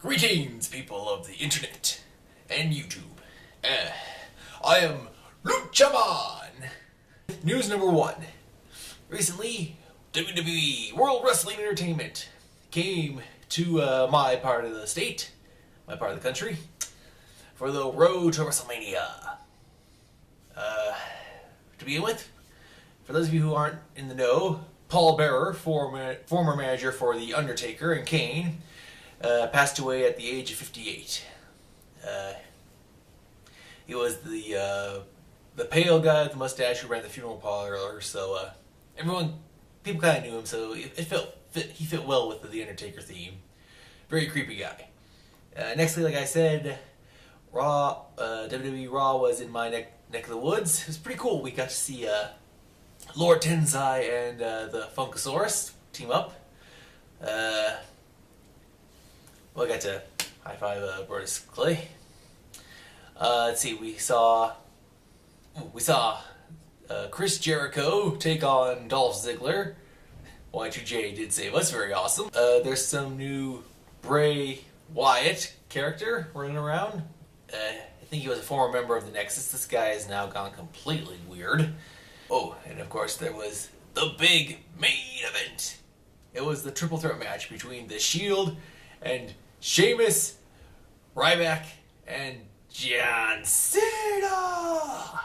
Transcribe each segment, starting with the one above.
Greetings, people of the internet and YouTube. I am Lucha. News number 1. Recently, WWE World Wrestling Entertainment came to my part of the state, my part of the country, for the road to Wrestlemania. To begin with, for those of you who aren't in the know, Paul Bearer, former manager for The Undertaker and Kane, passed away at the age of 58. He was the pale guy with the mustache who ran the funeral parlor, so people kind of knew him, so he fit well with the Undertaker theme. Very creepy guy. Nextly, like I said, WWE Raw was in my neck of the woods. It was pretty cool. We got to see Lord Tensai and the Funkasaurus team up. I got to high-five Brodus Clay. Let's see, we saw Chris Jericho take on Dolph Ziggler. Y2J did save us, very awesome. There's some new Bray Wyatt character running around. I think he was a former member of the Nexus. This guy has now gone completely weird. Oh, and of course there was the big main event. It was the triple threat match between The Shield and Sheamus, Ryback, and John Cena. I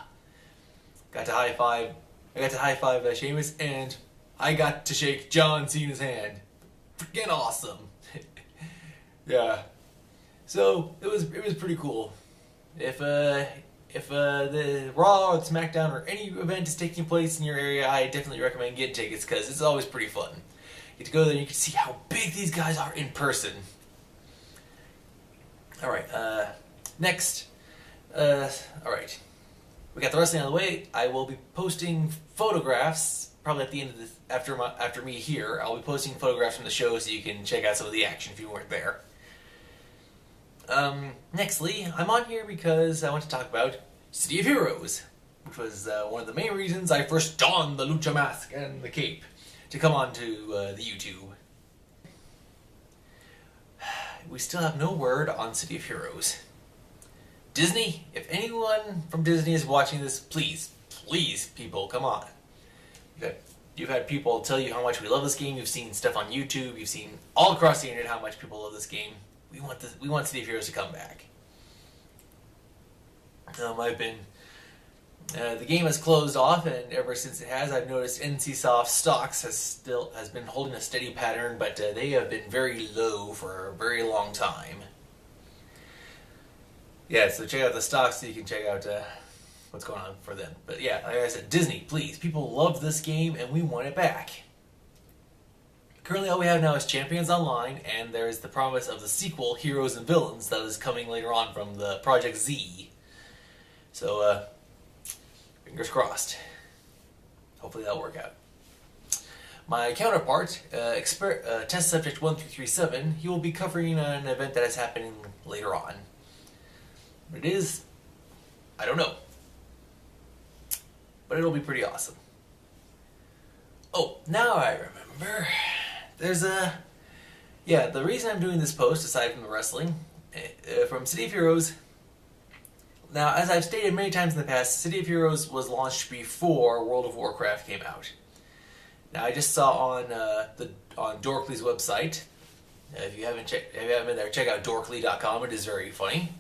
got to high five Sheamus, and I got to shake John Cena's hand. Freaking awesome. Yeah. So it was pretty cool. If the Raw or the SmackDown or any event is taking place in your area, I definitely recommend getting tickets because it's always pretty fun. You get to go there and you can see how big these guys are in person. Alright, next. Alright. We got the wrestling on the way. I will be posting photographs, probably at the end of this, after me here. I'll be posting photographs from the show so you can check out some of the action if you weren't there. Nextly, I'm on here because I want to talk about City of Heroes, which was one of the main reasons I first donned the Lucha mask and the cape to come onto the YouTube. We still have no word on City of Heroes. Disney, if anyone from Disney is watching this, please, people, come on. You've had people tell you how much we love this game. You've seen stuff on YouTube. You've seen all across the internet how much people love this game. We want City of Heroes to come back. The game has closed off, and ever since it has, I've noticed NCSoft stocks has been holding a steady pattern, but they have been very low for a very long time. Yeah, so check out the stocks so you can check out what's going on for them. But yeah, like I said, Disney, please. People love this game, and we want it back. Currently, all we have now is Champions Online, and there is the promise of the sequel, Heroes and Villains, that is coming later on from the Project Z. So, fingers crossed. Hopefully that'll work out. My counterpart, Test Subject 1337, he will be covering an event that is happening later on. What it is, I don't know. But it'll be pretty awesome. Oh, now I remember. There's the reason I'm doing this post, aside from the wrestling, from City of Heroes. Now, as I've stated many times in the past, City of Heroes was launched before World of Warcraft came out. Now, I just saw on Dorkly's website. If you haven't been there, check out dorkly.com. It is very funny.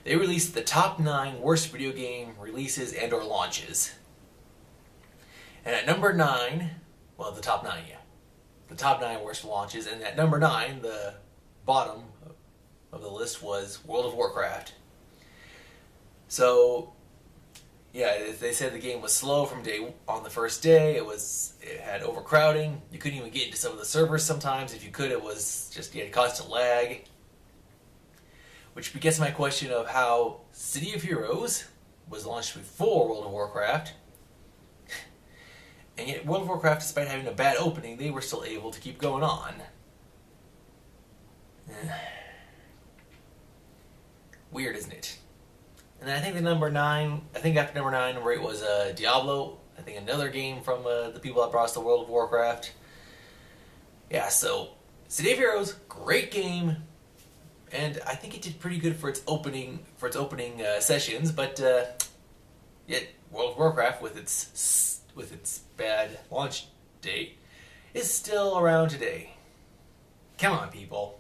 They released the top 9 worst video game releases and/or launches. And at number 9, well, the top 9, yeah. The top 9 worst launches, and at number 9, the bottom of the list was World of Warcraft. So, yeah, they said the game was slow on the first day. It had overcrowding. You couldn't even get into some of the servers sometimes. If you could, it was just, you had constant lag. Which begets my question of how City of Heroes was launched before World of Warcraft. And yet World of Warcraft, despite having a bad opening, they were still able to keep going on. Weird, isn't it? And then I think after number 9, where it was Diablo, I think another game from the people that brought us to World of Warcraft. Yeah, so City of Heroes, great game, and I think it did pretty good for its opening sessions. But yet World of Warcraft, with its bad launch date, is still around today. Come on, people.